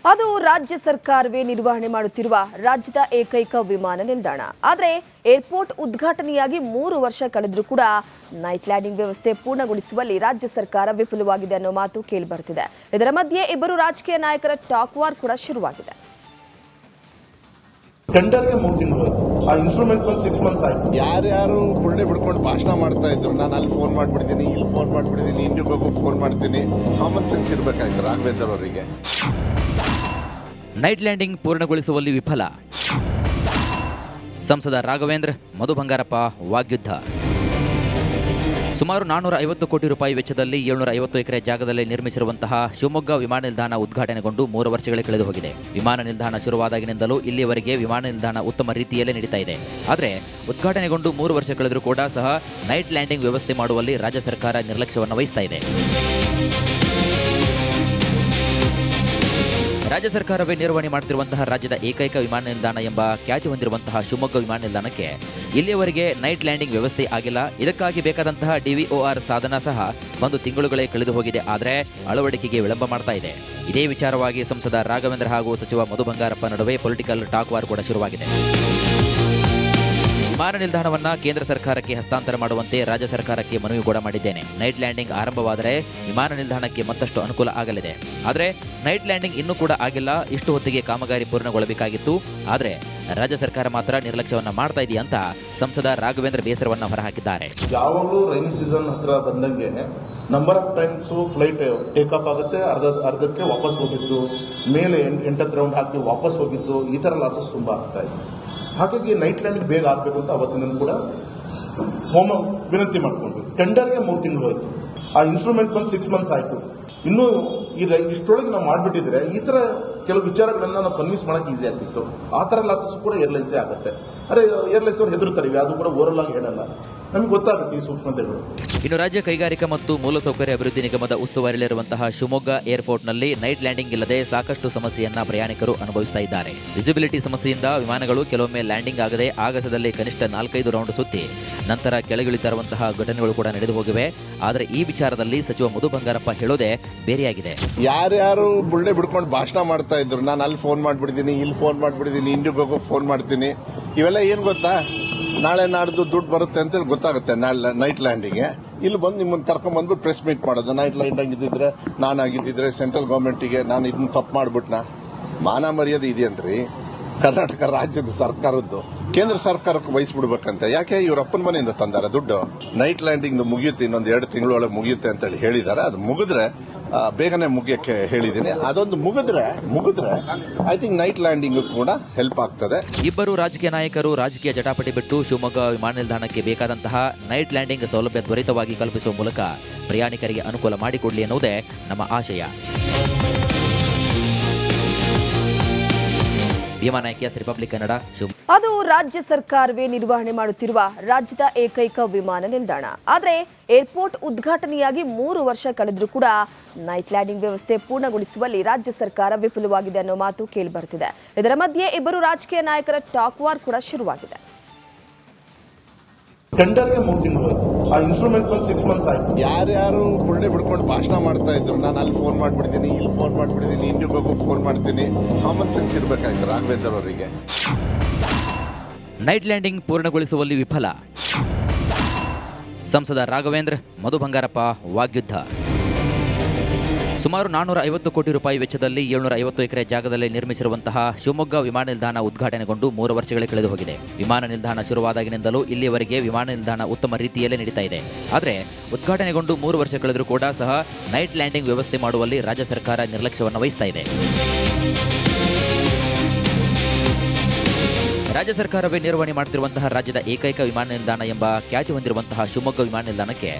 ಅದು ರಾಜ್ಯ ಸರ್ಕಾರವೇ ನಿರ್ವಹಣೆ ಮಾಡುತ್ತಿರುವ ರಾಜ್ಯದ ಏಕೈಕ ವಿಮಾನ ನಿಲ್ದಾಣ. ಆದರೆ ಏರ್ಪೋರ್ಟ್ ಉದ್ಘಾಟನೆಯಾಗಿ 3 ವರ್ಷ ಕಳೆದರೂ ಕೂಡ ನೈಟ್ ಲ್ಯಾಂಡಿಂಗ್ ವ್ಯವಸ್ಥೆ ಪೂರ್ಣಗೊಳಿಸುವಲ್ಲಿ ರಾಜ್ಯ ಸರ್ಕಾರ ವಿಫಲವಾಗಿದೆ ಅನ್ನೋ ಮಾತು ಕೇಳಿಬರುತ್ತಿದೆ. ಇದರ ಮಧ್ಯೆ ಇಬ್ಬರು ರಾಜಕೀಯ ನಾಯಕರ ಟಾಕ್ ವಾರ್ ಕೂಡ ಶುರುವಾಗಿದೆ. ಟೆಂಡರ್ಗೆ 3 ತಿಂಗಳು ಆ ಇನ್ಸ್ಟ್ರೂಮೆಂಟ್ ಬಂದು 6 ಮಂತ್ಸ್ ಆಯ್ತು. ಯಾರ್ಯಾರು ಬುಳ್ಳೆ ಬಿಡ್ಕೊಂಡು ಭಾಷಣ ಮಾಡ್ತಾ ಇದ್ರು, ನಾನು ಅಲ್ಲಿ ಫೋನ್ ಮಾಡ್ಬಿಡ್ತೀನಿ, ಇಲ್ಲಿ ಫೋನ್ ಮಾಡ್ಬಿಡ್ತೀನಿ, ಇಂಡಿಗೋಗೂ ಫೋನ್ ಮಾಡ್ತೀನಿ. ಕಾಮನ್ ಸೆನ್ಸ್ ಇರಬೇಕಾಯ್ತು ರಾಘವೇಂದ್ರ ಅವರಿಗೆ. ನೈಟ್ ಲ್ಯಾಂಡಿಂಗ್ ಪೂರ್ಣಗೊಳಿಸುವಲ್ಲಿ ವಿಫಲ. ಸಂಸದ ರಾಘವೇಂದ್ರ ಮಧು ಬಂಗಾರಪ್ಪ ವಾಗ್ಯುದ್ಧ. ಸುಮಾರು 450 ಕೋಟಿ ರೂಪಾಯಿ ವೆಚ್ಚದಲ್ಲಿ 750 ಎಕರೆ ಜಾಗದಲ್ಲಿ ನಿರ್ಮಿಸಿರುವಂತಹ ಶಿವಮೊಗ್ಗ ವಿಮಾನ ನಿಲ್ದಾಣ ಉದ್ಘಾಟನೆಗೊಂಡು 3 ವರ್ಷಗಳೇ ಕಳೆದು ಹೋಗಿದೆ. ವಿಮಾನ ನಿಲ್ದಾಣ ಶುರುವಾದಾಗಿನಿಂದಲೂ ಇಲ್ಲಿಯವರೆಗೆ ವಿಮಾನ ನಿಲ್ದಾಣ ಉತ್ತಮ ರೀತಿಯಲ್ಲೇ ನಡೀತಾ ಇದೆ. ಆದರೆ ಉದ್ಘಾಟನೆಗೊಂಡು 3 ವರ್ಷ ಕಳೆದರೂ ಕೂಡ ಸಹ ನೈಟ್ ಲ್ಯಾಂಡಿಂಗ್ ವ್ಯವಸ್ಥೆ ಮಾಡುವಲ್ಲಿ ರಾಜ್ಯ ಸರ್ಕಾರ ನಿರ್ಲಕ್ಷ್ಯವನ್ನು ವಹಿಸ್ತಾ ಇದೆ. ರಾಜ್ಯ ಸರ್ಕಾರವೇ ನಿರ್ವಹಣೆ ಮಾಡುತ್ತಿರುವಂತಹ ರಾಜ್ಯದ ಏಕೈಕ ವಿಮಾನ ನಿಲ್ದಾಣ ಎಂಬ ಖ್ಯಾತಿ ಹೊಂದಿರುವಂತಹ ಶಿವಮೊಗ್ಗ ವಿಮಾನ ನಿಲ್ದಾಣಕ್ಕೆ ಇಲ್ಲಿಯವರೆಗೆ ನೈಟ್ ಲ್ಯಾಂಡಿಂಗ್ ವ್ಯವಸ್ಥೆ ಆಗಿಲ್ಲ. ಇದಕ್ಕಾಗಿ ಬೇಕಾದಂತಹ DVOR ಸಾಧನ ಸಹ 1 ತಿಂಗಳುಗಳೇ ಕಳೆದು ಹೋಗಿದೆ. ಆದರೆ ಅಳವಡಿಕೆಗೆ ವಿಳಂಬ ಮಾಡ್ತಾ ಇದೆ. ಇದೇ ವಿಚಾರವಾಗಿ ಸಂಸದ ರಾಘವೇಂದ್ರ ಹಾಗೂ ಸಚಿವ ಮಧು ಬಂಗಾರಪ್ಪ ನಡುವೆ ಪೊಲಿಟಿಕಲ್ ಟಾಕ್ ವಾರ್ ಕೂಡ ಶುರುವಾಗಿದೆ. ವಿಮಾನ ನಿಲ್ದಾಣವನ್ನು ಕೇಂದ್ರ ಸರ್ಕಾರಕ್ಕೆ ಹಸ್ತಾಂತರ ಮಾಡುವಂತೆ ರಾಜ್ಯ ಸರ್ಕಾರಕ್ಕೆ ಮನವಿ ಕೂಡ ಮಾಡಿದ್ದೇನೆ. ನೈಟ್ ಲ್ಯಾಂಡಿಂಗ್ ಆರಂಭವಾದರೆ ವಿಮಾನ ನಿಲ್ದಾಣಕ್ಕೆ ಮತ್ತಷ್ಟು ಅನುಕೂಲ ಆಗಲಿದೆ. ಆದರೆ ನೈಟ್ ಲ್ಯಾಂಡಿಂಗ್ ಇನ್ನೂ ಕೂಡ ಆಗಿಲ್ಲ. ಇಷ್ಟು ಹೊತ್ತಿಗೆ ಕಾಮಗಾರಿ ಪೂರ್ಣಗೊಳ್ಳಬೇಕಾಗಿತ್ತು. ಆದರೆ ರಾಜ್ಯ ಸರ್ಕಾರ ಮಾತ್ರ ನಿರ್ಲಕ್ಷ್ಯವನ್ನು ಮಾಡ್ತಾ ಇದೆಯಾ ಅಂತ ಸಂಸದ ರಾಘವೇಂದ್ರ ಬೇಸರವನ್ನು ಹೊರಹಾಕಿದ್ದಾರೆ. ಯಾವಾಗಲೂ ರೈನಿ ಸೀಸನ್ ಹತ್ರ ಬಂದಂಗೆ number of times flight take off ಆಗುತ್ತೆ, ಅರ್ಧಕ್ಕೆ ವಾಪಸ್ ಹೋಗಿದ್ದು, ಮೇಲೆ 8 ರೌಂಡ್ ಹಾಕಿ ವಾಪಸ್ ಹೋಗಿದ್ದು, ಈ ಥರ ಲಾಸಸ್ ತುಂಬ ಆಗ್ತಾ ಇದೆ. ಹಾಗಾಗಿ ನೈಟ್ ಲ್ಯಾಂಡಿಂಗ್ ಬೇಗ ಆಗಬೇಕು ಅಂತ ಅವತ್ತಿನ ಕೂಡ ವಿನಂತಿ ಮಾಡಿಕೊಂಡ್ವಿ. ಟೆಂಡರ್ಗೆ 3 ತಿಂಗಳು ಆಯಿತು. ಆ ಇನ್ಸ್ಟ್ರೂಮೆಂಟ್ ಬಂದು 6 ಮಂತ್ಸ್ ಆಯಿತು. ಇನ್ನೂ ಇಷ್ಟರೊಳಗೆ ನಾವು ಮಾಡಿಬಿಟ್ಟಿದ್ರೆ ಈ ಥರ ಕೆಲವು ವಿಚಾರಗಳನ್ನ ನಾವು ಕನ್ವಿನ್ಸ್ ಮಾಡೋಕೆ ಈಸಿ ಆಗ್ತಿತ್ತು. ಆ ಥರ ಲಾಸಸ್ ಕೂಡ ಏರ್ಲೈನ್ಸೇ ಆಗುತ್ತೆ. ಅರೆ ಏರ್ಲೈನ್ಸ್ ಅವ್ರು ಹೆದರ್ತಾರೆ, ಅದು ಕೂಡ ಓರಲ್ ಆಗಿ ಹೇಳಲ್ಲ. ನಮಗೆ ಗೊತ್ತಾಗುತ್ತೆ ಈ ಸೂಕ್ಷ್ಮತೆಗಳು. ಇನ್ನು ರಾಜ್ಯ ಕೈಗಾರಿಕಾ ಮತ್ತು ಮೂಲಸೌಕರ್ಯ ಅಭಿವೃದ್ಧಿ ನಿಗಮದ ಉಸ್ತುವಾರಿಯಲ್ಲಿರುವಂತಹ ಶಿವಮೊಗ್ಗ ಏರ್ಪೋರ್ಟ್ನಲ್ಲಿ ನೈಟ್ ಲ್ಯಾಂಡಿಂಗ್ ಇಲ್ಲದೆ ಸಾಕಷ್ಟು ಸಮಸ್ಯೆಯನ್ನ ಪ್ರಯಾಣಿಕರು ಅನುಭವಿಸ್ತಾ ಇದ್ದಾರೆ. ವಿಸಿಬಿಲಿಟಿ ಸಮಸ್ಯೆಯಿಂದ ವಿಮಾನಗಳು ಕೆಲವೊಮ್ಮೆ ಲ್ಯಾಂಡಿಂಗ್ ಆಗದೆ ಆಗಸದಲ್ಲಿ ಕನಿಷ್ಠ 4-5 ರೌಂಡ್ ಸುತ್ತಿ ನಂತರ ಕೆಳಗಿಳಿತರುವಂತಹ ಘಟನೆಗಳು ಕೂಡ ನಡೆದು ಹೋಗಿವೆ. ಆದರೆ ಈ ವಿಚಾರದಲ್ಲಿ ಸಚಿವ ಮಧು ಬಂಗಾರಪ್ಪ ಹೇಳೋದೇ ಬೇರೆಯಾಗಿದೆ. ಯಾರ್ಯಾರು ಬುಳ್ಳೆ ಬಿಡ್ಕೊಂಡು ಭಾಷಣ ಮಾಡ್ತಾ ಇದ್ರು, ನಾನು ಅಲ್ಲಿ ಫೋನ್ ಮಾಡ್ಬಿಡ್ತೀನಿ, ಇಲ್ಲಿ ಫೋನ್ ಮಾಡ್ಬಿಡ್ತೀನಿ, ಇಂಡಿಗೋಗೂ ಫೋನ್ ಮಾಡ್ತೀನಿ. ಇವೆಲ್ಲ ಏನ್ ಗೊತ್ತಾ, ನಾಳೆ ನಾಡ್ದು ದುಡ್ಡು ಬರುತ್ತೆ ಅಂತೇಳಿ ಗೊತ್ತಾಗುತ್ತೆ ನೈಟ್ ಲ್ಯಾಂಡಿಂಗ್ಗೆ. ಇಲ್ಲಿ ಬಂದು ನಿಮ್ಮನ್ನು ಕರ್ಕೊಂಡ್ ಬಂದ್ಬಿಟ್ಟು ಪ್ರೆಸ್ ಮೀಟ್ ಮಾಡೋದು. ನೈಟ್ ಲ್ಯಾಂಡಿಂಗ್ ಇದ್ದಿದ್ರೆ, ನಾನಾಗಿದ್ದಿದ್ರೆ ಸೆಂಟ್ರಲ್ ಗವರ್ಮೆಂಟಿಗೆ ನಾನು ಇದನ್ನ ತಪ್ಪು ಮಾಡ್ಬಿಟ್ನ. ಮಾನ ಮರ್ಯಾದೆ ಇದೆಯನ್ರಿ ಕರ್ನಾಟಕ ರಾಜ್ಯದ ಸರ್ಕಾರದ್ದು. ಕೇಂದ್ರ ಸರ್ಕಾರಕ್ಕೆ ವಹಿಸ್ಬಿಡ್ಬೇಕಂತ. ಯಾಕೆ ಇವ್ರ ಅಪ್ಪನ ಮನೆಯಿಂದ ತಂದಾರ ದುಡ್ಡು? ನೈಟ್ ಲ್ಯಾಂಡಿಂಗ್ ಮುಗಿಯುತ್ತೆ, ಇನ್ನೊಂದು 2 ತಿಂಗಳೊಳಗೆ ಮುಗಿಯುತ್ತೆ ಅಂತ ಹೇಳಿ ಹೇಳಿದ್ದಾರೆ. ಅದು ಮುಗಿದ್ರೆ ಬೇಗನೆ ಮುಗಿಯಕ್ಕೆ ಹೇಳಿದ್ದೀನಿ. ಅದೊಂದು ಮುಗಿದ್ರೆ ಐ ಥಿಂಕ್ ನೈಟ್ ಲ್ಯಾಂಡಿಂಗ್ ಕೂಡ ಹೆಲ್ಪ್ ಆಗ್ತದೆ. ಇಬ್ಬರು ರಾಜಕೀಯ ನಾಯಕರು ರಾಜಕೀಯ ಜಟಾಪಟಿ ಬಿಟ್ಟು ಶಿವಮೊಗ್ಗ ವಿಮಾನ ನಿಲ್ದಾಣಕ್ಕೆ ಬೇಕಾದಂತಹ ನೈಟ್ ಲ್ಯಾಂಡಿಂಗ್ ಸೌಲಭ್ಯ ತ್ವರಿತವಾಗಿ ಕಲ್ಪಿಸುವ ಮೂಲಕ ಪ್ರಯಾಣಿಕರಿಗೆ ಅನುಕೂಲ ಮಾಡಿಕೊಡಲಿ ಎನ್ನುವುದೇ ನಮ್ಮ ಆಶಯ. ರಿಪಬ್ಲಿಕ್ ಕನ್ನಡ. ಅದು ರಾಜ್ಯ ಸರ್ಕಾರವೇ ನಿರ್ವಹಣೆ ಮಾಡುತ್ತಿರುವ ರಾಜ್ಯದ ಏಕೈಕ ವಿಮಾನ ನಿಲ್ದಾಣ. ಆದರೆ ಏರ್ಪೋರ್ಟ್ ಉದ್ಘಾಟನೆಯಾಗಿ 3 ವರ್ಷ ಕಳೆದರೂ ಕೂಡ ನೈಟ್ ಲ್ಯಾಂಡಿಂಗ್ ವ್ಯವಸ್ಥೆ ಪೂರ್ಣಗೊಳಿಸುವಲ್ಲಿ ರಾಜ್ಯ ಸರ್ಕಾರ ವಿಫಲವಾಗಿದೆ ಅನ್ನೋ ಮಾತು ಕೇಳಿಬರುತ್ತಿದೆ. ಇದರ ಮಧ್ಯೆ ಇಬ್ಬರು ರಾಜಕೀಯ ನಾಯಕರ ಟಾಕ್ ವಾರ್ ಕೂಡ ಶುರುವಾಗಿದೆ. ಟೆಂಡರ್ಗೆ 3 ತಿಂಗಳು ಆಯಿತು. ಆ ಇನ್ಸ್ಟ್ರೂಮೆಂಟ್ ಬಂದು 6 ಮಂತ್ಸ್ ಆಯಿತು. ಯಾರ್ಯಾರು ಬುಳ್ಳೆ ಬಿಡ್ಕೊಂಡು ಭಾಷಣ ಮಾಡ್ತಾ ಇದ್ರು, ನಾನು ಅಲ್ಲಿ ಫೋನ್ ಮಾಡ್ಬಿಡ್ತೀನಿ, ಇಲ್ಲಿ ಫೋನ್ ಮಾಡ್ಬಿಡ್ತೀನಿ, ಇಂಡಿಗೋಗೂ ಫೋನ್ ಮಾಡ್ತೀನಿ. ಕಾಮನ್ ಸೆನ್ಸ್ ಇರಬೇಕಾಯ್ತು ರಾಘವೇಂದ್ರ ಅವರಿಗೆ. ನೈಟ್ ಲ್ಯಾಂಡಿಂಗ್ ಪೂರ್ಣಗೊಳಿಸುವಲ್ಲಿ ವಿಫಲ. ಸಂಸದ ರಾಘವೇಂದ್ರ ಮಧು ಬಂಗಾರಪ್ಪ ವಾಗ್ಯುದ್ಧ. ಸುಮಾರು 450 ಕೋಟಿ ರೂಪಾಯಿ ವೆಚ್ಚದಲ್ಲಿ 750 ಎಕರೆ ಜಾಗದಲ್ಲಿ ನಿರ್ಮಿಸಿರುವಂತಹ ಶಿವಮೊಗ್ಗ ವಿಮಾನ ನಿಲ್ದಾಣ ಉದ್ಘಾಟನೆಗೊಂಡು 3 ವರ್ಷಗಳೇ ಕಳೆದು ಹೋಗಿದೆ. ವಿಮಾನ ನಿಲ್ದಾಣ ಶುರುವಾದಾಗಿನಿಂದಲೂ ಇಲ್ಲಿಯವರೆಗೆ ವಿಮಾನ ನಿಲ್ದಾಣ ಉತ್ತಮ ರೀತಿಯಲ್ಲೇ ನಡೀತಾ ಇದೆ. ಆದರೆ ಉದ್ಘಾಟನೆಗೊಂಡು 3 ವರ್ಷ ಕಳೆದರೂ ಕೂಡ ಸಹ ನೈಟ್ ಲ್ಯಾಂಡಿಂಗ್ ವ್ಯವಸ್ಥೆ ಮಾಡುವಲ್ಲಿ ರಾಜ್ಯ ಸರ್ಕಾರ ನಿರ್ಲಕ್ಷ್ಯವನ್ನು ವಹಿಸ್ತಾ ಇದೆ. ರಾಜ್ಯ ಸರ್ಕಾರವೇ ನಿರ್ವಹಣೆ ಮಾಡುತ್ತಿರುವಂತಹ ರಾಜ್ಯದ ಏಕೈಕ ವಿಮಾನ ನಿಲ್ದಾಣ ಎಂಬ ಖ್ಯಾತಿ ಹೊಂದಿರುವಂತಹ ಶಿವಮೊಗ್ಗ ವಿಮಾನ ನಿಲ್ದಾಣಕ್ಕೆ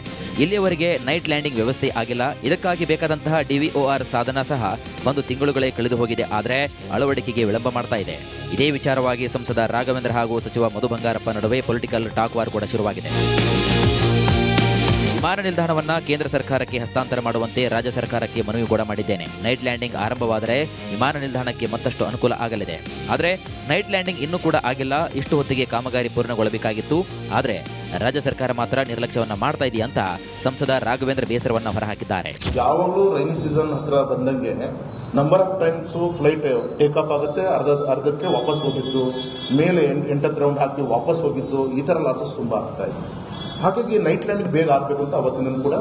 ಇಲ್ಲಿಯವರೆಗೆ ನೈಟ್ ಲ್ಯಾಂಡಿಂಗ್ ವ್ಯವಸ್ಥೆ ಆಗಿಲ್ಲ. ಇದಕ್ಕಾಗಿ ಬೇಕಾದಂತಹ DVOR ಸಾಧನ ಸಹ 1 ತಿಂಗಳುಗಳೇ ಕಳೆದು ಹೋಗಿದೆ. ಆದರೆ ಅಳವಡಿಕೆಗೆ ವಿಳಂಬ ಮಾಡ್ತಾ ಇದೆ. ಇದೇ ವಿಚಾರವಾಗಿ ಸಂಸದ ರಾಘವೇಂದ್ರ ಹಾಗೂ ಸಚಿವ ಮಧು ಬಂಗಾರಪ್ಪ ನಡುವೆ ಪೊಲಿಟಿಕಲ್ ಟಾಕ್ ವಾರ್ ಕೂಡ ಶುರುವಾಗಿದೆ. ವಿಮಾನ ನಿಲ್ದಾಣವನ್ನ ಕೇಂದ್ರ ಸರ್ಕಾರಕ್ಕೆ ಹಸ್ತಾಂತರ ಮಾಡುವಂತೆ ರಾಜ್ಯ ಸರ್ಕಾರಕ್ಕೆ ಮನವಿ ಕೂಡ ಮಾಡಿದ್ದೇನೆ. ನೈಟ್ ಲ್ಯಾಂಡಿಂಗ್ ಆರಂಭವಾದರೆ ವಿಮಾನ ನಿಲ್ದಾಣಕ್ಕೆ ಮತ್ತಷ್ಟು ಅನುಕೂಲ ಆಗಲಿದೆ. ಆದರೆ ನೈಟ್ ಲ್ಯಾಂಡಿಂಗ್ ಇನ್ನೂ ಕೂಡ ಆಗಿಲ್ಲ. ಇಷ್ಟು ಹೊತ್ತಿಗೆ ಕಾಮಗಾರಿ ಪೂರ್ಣಗೊಳ್ಳಬೇಕಾಗಿತ್ತು. ಆದರೆ ರಾಜ್ಯ ಸರ್ಕಾರ ಮಾತ್ರ ನಿರ್ಲಕ್ಷ್ಯವನ್ನ ಮಾಡ್ತಾ ಇದೆಯಾ ಅಂತ ಸಂಸದ ರಾಘವೇಂದ್ರ ಬೇಸರವನ್ನ ಹೊರಹಾಕಿದ್ದಾರೆ. ಯಾವಾಗಲೂ ರೈನಿ ಸೀಸನ್ ಹತ್ರ ಬಂದಂಗೆ number of times flight take off ಆಗುತ್ತೆ, ಅರ್ಧಕ್ಕೆ ವಾಪಸ್ ಹೋಗಿದ್ದು, ಮೇಲೆ 8 ರೌಂಡ್ ಹಾಕಿ ವಾಪಸ್ ಹೋಗಿದ್ದು, ಈ ತರ ಲಾಸಸ್ ತುಂಬಾ ಆಗ್ತಾ ಇದೆ. ಹಾಗಾಗಿ ನೈಟ್ ಲ್ಯಾಂಡಿಂಗ್ ಬೇಗ ಆಗಬೇಕು ಅಂತ ಅವತ್ತಿನ ಕೂಡ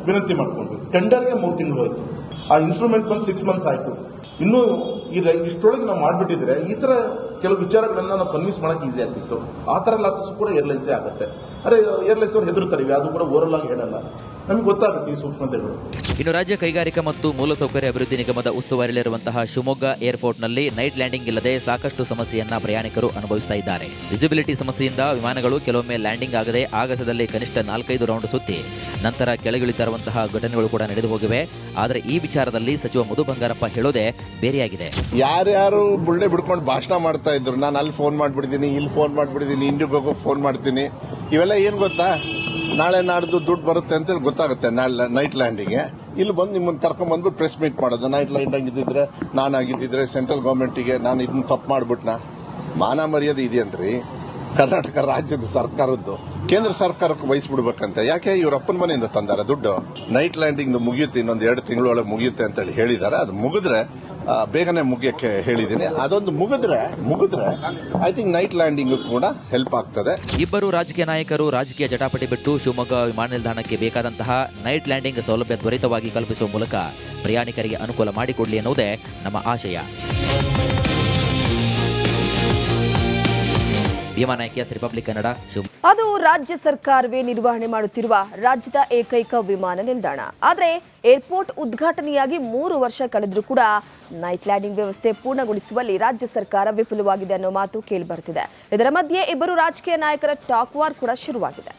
ವಿನಂತಿ ಮಾಡಿಕೊಂಡ್ವಿ. ಟೆಂಡರ್ಗೆ 3 ತಿಂಗಳು ಹೋಯ್ತು. ಆ ಇನ್ಸ್ಟ್ರೂಮೆಂಟ್ ಬಂದು 6 ಮಂತ್ಸ್ ಆಯ್ತು. ಇನ್ನೂ ಇಷ್ಟರೊಳಗೆ ನಾವು ಮಾಡಿಬಿಟ್ಟಿದ್ರೆ ಈ ತರ ಕೆಲವು ವಿಚಾರಗಳನ್ನ ನಾವು ಕನ್ವಿನ್ಸ್ ಮಾಡಕ್ ಈಸಿ ಆಗ್ತಿತ್ತು. ಆ ತರ ಲಾಸಸ್ ಕೂಡ ಏರ್ಲೈನ್ಸೇ ಆಗುತ್ತೆ. ಅರೆ ಏರ್ಲೈನ್ಸ್ ಅವ್ರು ಹೆದರ್ತಾರೆ, ಅದು ಕೂಡ ಓವರ್ ಆಗಿ ಹೇಳಲ್ಲ, ನಮ್ಗೆ ಗೊತ್ತಾಗುತ್ತೆ ಈ ಸೂಕ್ಷ್ಮತೆಗಳು. ಇನ್ನು ರಾಜ್ಯ ಕೈಗಾರಿಕಾ ಮತ್ತು ಮೂಲಸೌಕರ್ಯ ಅಭಿವೃದ್ಧಿ ನಿಗಮದ ಉಸ್ತುವಾರಿಯಲ್ಲಿರುವಂತಹ ಶಿವಮೊಗ್ಗ ಏರ್ಪೋರ್ಟ್ನಲ್ಲಿ ನೈಟ್ ಲ್ಯಾಂಡಿಂಗ್ ಇಲ್ಲದೆ ಸಾಕಷ್ಟು ಸಮಸ್ಯೆಯನ್ನ ಪ್ರಯಾಣಿಕರು ಅನುಭವಿಸ್ತಾ ಇದ್ದಾರೆ. ವಿಸಿಬಿಲಿಟಿ ಸಮಸ್ಯೆಯಿಂದ ವಿಮಾನಗಳು ಕೆಲವೊಮ್ಮೆ ಲ್ಯಾಂಡಿಂಗ್ ಆಗದೆ ಆಗಸದಲ್ಲಿ ಕನಿಷ್ಠ 4-5 ರೌಂಡ್ ಸುತ್ತಿ ನಂತರ ಕೆಳಗಿಳಿತಿರುವಂತಹ ಘಟನೆಗಳು ಕೂಡ ನಡೆದು ಹೋಗಿವೆ. ಆದರೆ ಈ ವಿಚಾರದಲ್ಲಿ ಸಚಿವ ಮಧು ಬಂಗಾರಪ್ಪ ಹೇಳೋದೇ ಬೇರೆಯಾಗಿದೆ. ಯಾರ್ಯಾರು ಬುಳ್ಳೆ ಬಿಡ್ಕೊಂಡು ಭಾಷಣ ಮಾಡ್ತಾ ಇದ್ರು, ನಾನು ಅಲ್ಲಿ ಫೋನ್ ಮಾಡ್ಬಿಡಿದೀನಿ, ಇಲ್ಲಿ ಫೋನ್ ಮಾಡ್ಬಿಡಿದೀನಿ, ಇಂಡಿಗೋಗೂ ಫೋನ್ ಮಾಡ್ತೀನಿ, ಇವೆಲ್ಲ ಏನ್ ಗೊತ್ತಾ, ನಾಳೆ ನಾಡ್ದು ದುಡ್ಡು ಬರುತ್ತೆ ಅಂತೇಳಿ ಗೊತ್ತಾಗುತ್ತೆ ನೈಟ್ ಲ್ಯಾಂಡಿಂಗ್. ಇಲ್ಲಿ ಬಂದು ನಿಮ್ಮನ್ನು ಕರ್ಕೊಂಡ್ ಬಂದ್ಬಿಟ್ಟು ಪ್ರೆಸ್ ಮೀಟ್ ಮಾಡೋದು. ನೈಟ್ ಲ್ಯಾಂಡಿಂಗ್ ಇದ್ದಿದ್ರೆ ನಾನಾಗಿದ್ದಿದ್ರೆ ಸೆಂಟ್ರಲ್ ಗವರ್ಮೆಂಟಿಗೆ ನಾನು ಇದನ್ನ ತಪ್ಪು ಮಾಡ್ಬಿಟ್ನ. ಮಾನ ಮರ್ಯಾದೆ ಇದೆಯೇನ್ರಿ ಕರ್ನಾಟಕ ರಾಜ್ಯದ ಸರ್ಕಾರದ್ದು? ಕೇಂದ್ರ ಸರ್ಕಾರಕ್ಕೆ ವಹಿಸ್ಬಿಡ್ಬೇಕಂತ. ಯಾಕೆ ಇವ್ರ ಅಪ್ಪನ ಮನೆಯಿಂದ ತಂದಾರ ದುಡ್ಡು? ನೈಟ್ ಲ್ಯಾಂಡಿಂಗ್ ಮುಗಿಯುತ್ತೆ, ಇನ್ನೊಂದು 2 ತಿಂಗಳೊಳಗೆ ಮುಗಿಯುತ್ತೆ ಅಂತ ಹೇಳಿ ಹೇಳಿದ್ದಾರೆ. ಅದು ಮುಗಿದ್ರೆ ಬೇಗನೆ ಮುಗಿಯಕ್ಕೆ ಹೇಳಿದ್ದೀನಿ. ಅದೊಂದು ಮುಗಿದ್ರೆ ಐ ಥಿಂಕ್ ನೈಟ್ ಲ್ಯಾಂಡಿಂಗ್ ಕೂಡ ಹೆಲ್ಪ್ ಆಗ್ತದೆ. ಇಬ್ಬರು ರಾಜಕೀಯ ನಾಯಕರು ರಾಜಕೀಯ ಜಟಾಪಟಿ ಬಿಟ್ಟು ಶಿವಮೊಗ್ಗ ವಿಮಾನ ನಿಲ್ದಾಣಕ್ಕೆ ಬೇಕಾದಂತಹ ನೈಟ್ ಲ್ಯಾಂಡಿಂಗ್ ಸೌಲಭ್ಯ ತ್ವರಿತವಾಗಿ ಕಲ್ಪಿಸುವ ಮೂಲಕ ಪ್ರಯಾಣಿಕರಿಗೆ ಅನುಕೂಲ ಮಾಡಿಕೊಡಲಿ ಎನ್ನುವುದೇ ನಮ್ಮ ಆಶಯ. ಭೀಮಾನಾಯ್ಕ, ರಿಪಬ್ಲಿಕ್ ಕನ್ನಡ, ಶಿವಮೊಗ್ಗ. ಅದು ರಾಜ್ಯ ಸರ್ಕಾರವೇ ನಿರ್ವಹಣೆ ಮಾಡುತ್ತಿರುವ ರಾಜ್ಯದ ಏಕೈಕ ವಿಮಾನ ನಿಲ್ದಾಣ. ಆದರೆ ಏರ್ಪೋರ್ಟ್ ಉದ್ಘಾಟನೆಯಾಗಿ 3 ವರ್ಷ ಕಳೆದರೂ ಕೂಡ ನೈಟ್ ಲ್ಯಾಂಡಿಂಗ್ ವ್ಯವಸ್ಥೆ ಪೂರ್ಣಗೊಳಿಸುವಲ್ಲಿ ರಾಜ್ಯ ಸರ್ಕಾರ ವಿಫಲವಾಗಿದೆ ಅನ್ನೋ ಮಾತು ಕೇಳಿಬರ್ತಿದೆ. ಇದರ ಮಧ್ಯೆ ಇಬ್ಬರು ರಾಜಕೀಯ ನಾಯಕರ ಟಾಕ್ ವಾರ್ ಕೂಡ ಶುರುವಾಗಿದೆ.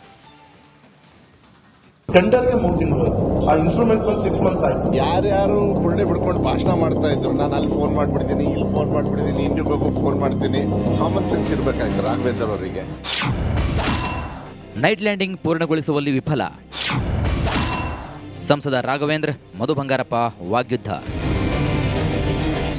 ಟೆಂಡರ್ಗೆ 3 ತಿಂಗಳು ಹೋಯ್ತು. ಆ ಇನ್ಸ್ಟ್ರೂಮೆಂಟ್ ಬಂದು 6 ಮಂತ್ಸ್ ಆಯ್ತು. ಯಾರ್ಯಾರು ಬುಳ್ಳೆ ಬಿಡ್ಕೊಂಡು ಭಾಷಣ ಮಾಡ್ತಾ ಇದ್ರು, ನಾನು ಅಲ್ಲಿ ಫೋನ್ ಮಾಡ್ಬಿಡಿದೀನಿ, ಇಲ್ಲಿ ಫೋನ್ ಮಾಡ್ಬಿಡಿದೀನಿ, ಇಂಡಿಗೋಗೂ ಫೋನ್ ಮಾಡ್ತೀನಿ, ಕಾಮನ್ ಸೆನ್ಸ್ ಇರ್ಬೇಕಾಯ್ತು ರಾಘವೇಂದ್ರ ಅವರಿಗೆ. ನೈಟ್ ಲ್ಯಾಂಡಿಂಗ್ ಪೂರ್ಣಗೊಳಿಸುವಲ್ಲಿ ವಿಫಲ. ಸಂಸದ ರಾಘವೇಂದ್ರ, ಮಧು ಬಂಗಾರಪ್ಪ ವಾಗ್ಯುದ್ಧ.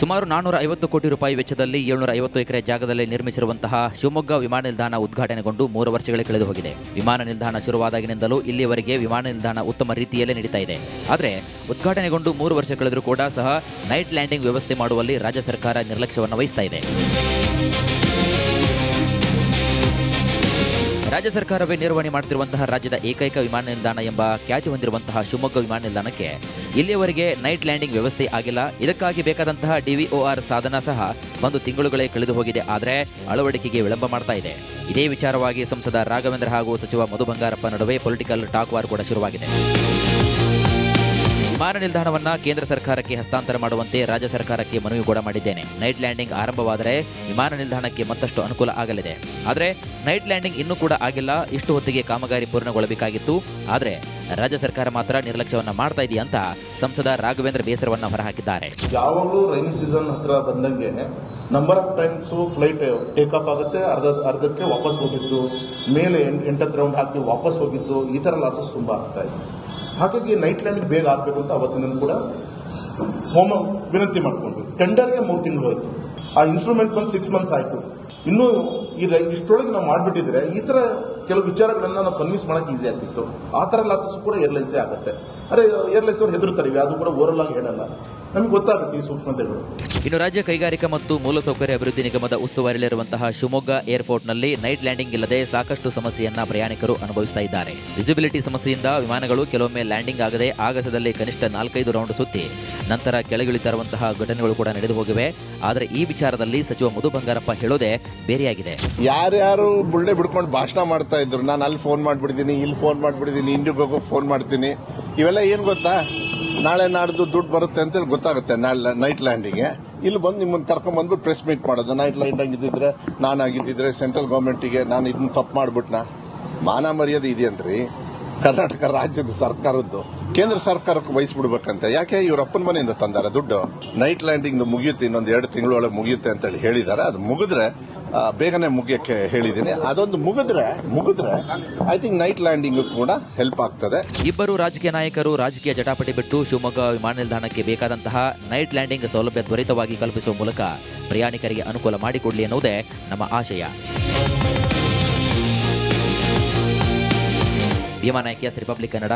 ಸುಮಾರು 450 ಕೋಟಿ ರೂಪಾಯಿ ವೆಚ್ಚದಲ್ಲಿ 750 ಎಕರೆ ಜಾಗದಲ್ಲಿ ನಿರ್ಮಿಸಿರುವಂತಹ ಶಿವಮೊಗ್ಗ ವಿಮಾನ ನಿಲ್ದಾಣ ಉದ್ಘಾಟನೆಗೊಂಡು 3 ವರ್ಷಗಳೇ ಕಳೆದು ಹೋಗಿದೆ. ವಿಮಾನ ನಿಲ್ದಾಣ ಶುರುವಾದಾಗಿನಿಂದಲೂ ಇಲ್ಲಿಯವರೆಗೆ ವಿಮಾನ ನಿಲ್ದಾಣ ಉತ್ತಮ ರೀತಿಯಲ್ಲೇ ನಡೀತಾ ಇದೆ. ಆದರೆ ಉದ್ಘಾಟನೆಗೊಂಡು 3 ವರ್ಷ ಕಳೆದರೂ ಕೂಡ ಸಹ ನೈಟ್ ಲ್ಯಾಂಡಿಂಗ್ ವ್ಯವಸ್ಥೆ ಮಾಡುವಲ್ಲಿ ರಾಜ್ಯ ಸರ್ಕಾರ ನಿರ್ಲಕ್ಷ್ಯವನ್ನು ವಹಿಸ್ತಾ ಇದೆ. ರಾಜ್ಯ ಸರ್ಕಾರವೇ ನಿರ್ವಹಣೆ ಮಾಡುತ್ತಿರುವಂತಹ ರಾಜ್ಯದ ಏಕೈಕ ವಿಮಾನ ನಿಲ್ದಾಣ ಎಂಬ ಖ್ಯಾತಿ ಹೊಂದಿರುವಂತಹ ಶಿವಮೊಗ್ಗ ವಿಮಾನ ನಿಲ್ದಾಣಕ್ಕೆ ಇಲ್ಲಿಯವರೆಗೆ ನೈಟ್ ಲ್ಯಾಂಡಿಂಗ್ ವ್ಯವಸ್ಥೆ ಆಗಿಲ್ಲ. ಇದಕ್ಕಾಗಿ ಬೇಕಾದಂತಹ DVOR ಸಾಧನ ಸಹ 1 ತಿಂಗಳುಗಳೇ ಕಳೆದು ಹೋಗಿದೆ. ಆದರೆ ಅಳವಡಿಕೆಗೆ ವಿಳಂಬ ಮಾಡ್ತಾ ಇದೆ. ಇದೇ ವಿಚಾರವಾಗಿ ಸಂಸದ ರಾಘವೇಂದ್ರ ಹಾಗೂ ಸಚಿವ ಮಧು ಬಂಗಾರಪ್ಪ ನಡುವೆ ಪೊಲಿಟಿಕಲ್ ಟಾಕ್ ವಾರ್ ಕೂಡ ಶುರುವಾಗಿದೆ. ವಿಮಾನ ನಿಲ್ದಾಣವನ್ನ ಕೇಂದ್ರ ಸರ್ಕಾರಕ್ಕೆ ಹಸ್ತಾಂತರ ಮಾಡುವಂತೆ ರಾಜ್ಯ ಸರ್ಕಾರಕ್ಕೆ ಮನವಿ ಕೂಡ ಮಾಡಿದ್ದೇನೆ. ನೈಟ್ ಲ್ಯಾಂಡಿಂಗ್ ಆರಂಭವಾದರೆ ವಿಮಾನ ನಿಲ್ದಾಣಕ್ಕೆ ಮತ್ತಷ್ಟು ಅನುಕೂಲ ಆಗಲಿದೆ. ಆದರೆ ನೈಟ್ ಲ್ಯಾಂಡಿಂಗ್ ಇನ್ನೂ ಕೂಡ ಆಗಿಲ್ಲ. ಇಷ್ಟು ಹೊತ್ತಿಗೆ ಕಾಮಗಾರಿ ಪೂರ್ಣಗೊಳ್ಳಬೇಕಾಗಿತ್ತು. ಆದರೆ ರಾಜ್ಯ ಸರ್ಕಾರ ಮಾತ್ರ ನಿರ್ಲಕ್ಷ್ಯವನ್ನ ಮಾಡ್ತಾ ಇದೆಯಾ ಅಂತ ಸಂಸದ ರಾಘವೇಂದ್ರ ಬೇಸರವನ್ನ ಹೊರಹಾಕಿದ್ದಾರೆ. ಯಾವಾಗಲೂ ರೈನಿ ಸೀಸನ್ ಹತ್ರ ಬಂದಂಗೆ number of times flight take off ಆಗುತ್ತೆ, ಅರ್ಧಕ್ಕೆ ವಾಪಸ್ ಹೋಗಿದ್ದು, ಮೇಲೆ 8 ರೌಂಡ್ ಹಾಕಿ ವಾಪಸ್ ಹೋಗಿದ್ದು, ಈ ತರ ಲಾಸಸ್ ತುಂಬಾ ಆಗ್ತಾ ಇದೆ. ಹಾಗಾಗಿ ನೈಟ್ ಲ್ಯಾಂಡಿಂಗ್ ಬೇಗ ಆಗಬೇಕು ಅಂತ ಅವತ್ತಿನ ಕೂಡ ವಿನಂತಿ ಮಾಡಿಕೊಂಡ್ವಿ. ಟೆಂಡರ್ಗೆ 3 ತಿಂಗಳು ಹೋಯ್ತು. ಆ ಇನ್ಸ್ಟ್ರೂಮೆಂಟ್ ಬಂದು 6 ಮಂತ್ಸ್ ಆಯ್ತು. ಇನ್ನೂ ಇಷ್ಟರೊಳಗೆ ನಾವು ಮಾಡಿಬಿಟ್ಟಿದ್ರೆ ಈ ತರ ಕೆಲವು ವಿಚಾರಗಳನ್ನ ನಾವು ಕನ್ವಿನ್ಸ್ ಮಾಡಕ್ ಈಸಿ ಆಗ್ತಿತ್ತು. ಆ ತರ ಲಾಸಸ್ ಕೂಡ ಏರ್ಲೈನ್ಸೇ ಆಗುತ್ತೆ. ಅರೆ ಏರ್ಲೈನ್ಸ್ ಅವ್ರು ಹೆದರ್ತಾರೆ, ಅದು ಕೂಡ ಓವರ್ ಆಗಿ ಹೇಳಲ್ಲ, ನಮ್ಗೆ ಗೊತ್ತಾಗುತ್ತೆ ಈ ಸೂಕ್ಷ್ಮತೆಗಳು. ಇನ್ನು ರಾಜ್ಯ ಕೈಗಾರಿಕಾ ಮತ್ತು ಮೂಲಸೌಕರ್ಯ ಅಭಿವೃದ್ಧಿ ನಿಗಮದ ಉಸ್ತುವಾರಿಯಲ್ಲಿರುವಂತಹ ಶಿವಮೊಗ್ಗ ಏರ್ಪೋರ್ಟ್ನಲ್ಲಿ ನೈಟ್ ಲ್ಯಾಂಡಿಂಗ್ ಇಲ್ಲದೆ ಸಾಕಷ್ಟು ಸಮಸ್ಯೆಯನ್ನ ಪ್ರಯಾಣಿಕರು ಅನುಭವಿಸ್ತಾ ಇದ್ದಾರೆ. ವಿಸಿಬಿಲಿಟಿ ಸಮಸ್ಯೆಯಿಂದ ವಿಮಾನಗಳು ಕೆಲವೊಮ್ಮೆ ಲ್ಯಾಂಡಿಂಗ್ ಆಗದೆ ಆಗಸದಲ್ಲಿ ಕನಿಷ್ಠ 4-5 ರೌಂಡ್ ಸುತ್ತಿ ನಂತರ ಕೆಳಗಿಳಿತಿರುವಂತಹ ಘಟನೆಗಳು ಕೂಡ ನಡೆದು ಹೋಗಿವೆ. ಆದರೆ ಈ ವಿಚಾರದಲ್ಲಿ ಸಚಿವ ಮಧು ಬಂಗಾರಪ್ಪ ಹೇಳೋದೇ ಬೇರೆಯಾಗಿದೆ. ಯಾರ್ಯಾರು ಬುಳ್ಳೆ ಬಿಡ್ಕೊಂಡು ಭಾಷಣ ಮಾಡ್ತಾ ಇದ್ರು, ನಾನು ಅಲ್ಲಿ ಫೋನ್ ಮಾಡ್ಬಿಡಿದೀನಿ, ಇಲ್ಲಿ ಫೋನ್ ಮಾಡ್ಬಿಡಿದೀನಿ, ಇಂಡಿಗೋಗೂ ಫೋನ್ ಮಾಡ್ತೀನಿ, ಇವೆಲ್ಲ ಏನ್ ಗೊತ್ತಾ, ನಾಳೆ ನಾಡ್ದು ದುಡ್ಡು ಬರುತ್ತೆ ಅಂತೇಳಿ ಗೊತ್ತಾಗುತ್ತೆ ನೈಟ್ ಲ್ಯಾಂಡಿಂಗ್. ಇಲ್ಲಿ ಬಂದು ನಿಮ್ಮನ್ನು ಕರ್ಕೊಂಡ್ ಬಂದ್ಬಿಟ್ಟು ಪ್ರೆಸ್ ಮೀಟ್ ಮಾಡೋದು. ನೈಟ್ ಲ್ಯಾಂಡಿಂಗ್ ಇದ್ದಿದ್ರೆ ನಾನಾಗಿದ್ದಿದ್ರೆ ಸೆಂಟ್ರಲ್ ಗವರ್ಮೆಂಟಿಗೆ ನಾನು ಇದನ್ನ ತಪ್ಪು ಮಾಡ್ಬಿಟ್ನ. ಮಾನ ಮರ್ಯಾದೆ ಇದೆಯೇನ್ರಿ ಕರ್ನಾಟಕ ರಾಜ್ಯದ ಸರ್ಕಾರದ್ದು? ಕೇಂದ್ರ ಸರ್ಕಾರಕ್ಕೆ ವಹಿಸ್ಬಿಡ್ಬೇಕಂತ. ಯಾಕೆ ಇವ್ರ ಅಪ್ಪನ ಮನೆಯಿಂದ ತಂದಾರ ದುಡ್ಡು? ನೈಟ್ ಲ್ಯಾಂಡಿಂಗ್ ಮುಗಿಯುತ್ತೆ, ಇನ್ನೊಂದು 2 ತಿಂಗಳೊಳಗೆ ಮುಗಿಯುತ್ತೆ ಅಂತ ಹೇಳಿ ಹೇಳಿದ್ದಾರೆ. ಅದು ಮುಗಿದ್ರೆ ಬೇಗನೆ ಮುಗಿಯಕ್ಕೆ ಹೇಳಿದ್ದೀನಿ. ಅದೊಂದು ಮುಗಿದ್ರೆ ಐ ಥಿಂಕ್ ನೈಟ್ ಲ್ಯಾಂಡಿಂಗ್ ಕೂಡ ಹೆಲ್ಪ್ ಆಗ್ತದೆ. ಇಬ್ಬರು ರಾಜಕೀಯ ನಾಯಕರು ರಾಜಕೀಯ ಜಟಾಪಟಿ ಬಿಟ್ಟು ಶಿವಮೊಗ್ಗ ವಿಮಾನ ನಿಲ್ದಾಣಕ್ಕೆ ಬೇಕಾದಂತಹ ನೈಟ್ ಲ್ಯಾಂಡಿಂಗ್ ಸೌಲಭ್ಯ ತ್ವರಿತವಾಗಿ ಕಲ್ಪಿಸುವ ಮೂಲಕ ಪ್ರಯಾಣಿಕರಿಗೆ ಅನುಕೂಲ ಮಾಡಿಕೊಡಲಿ ಎನ್ನುವುದೇ ನಮ್ಮ ಆಶಯ. ಭೀಮಾ ನಾಯ್ಕ, ರಿಪಬ್ಲಿಕ್ ಕನ್ನಡ.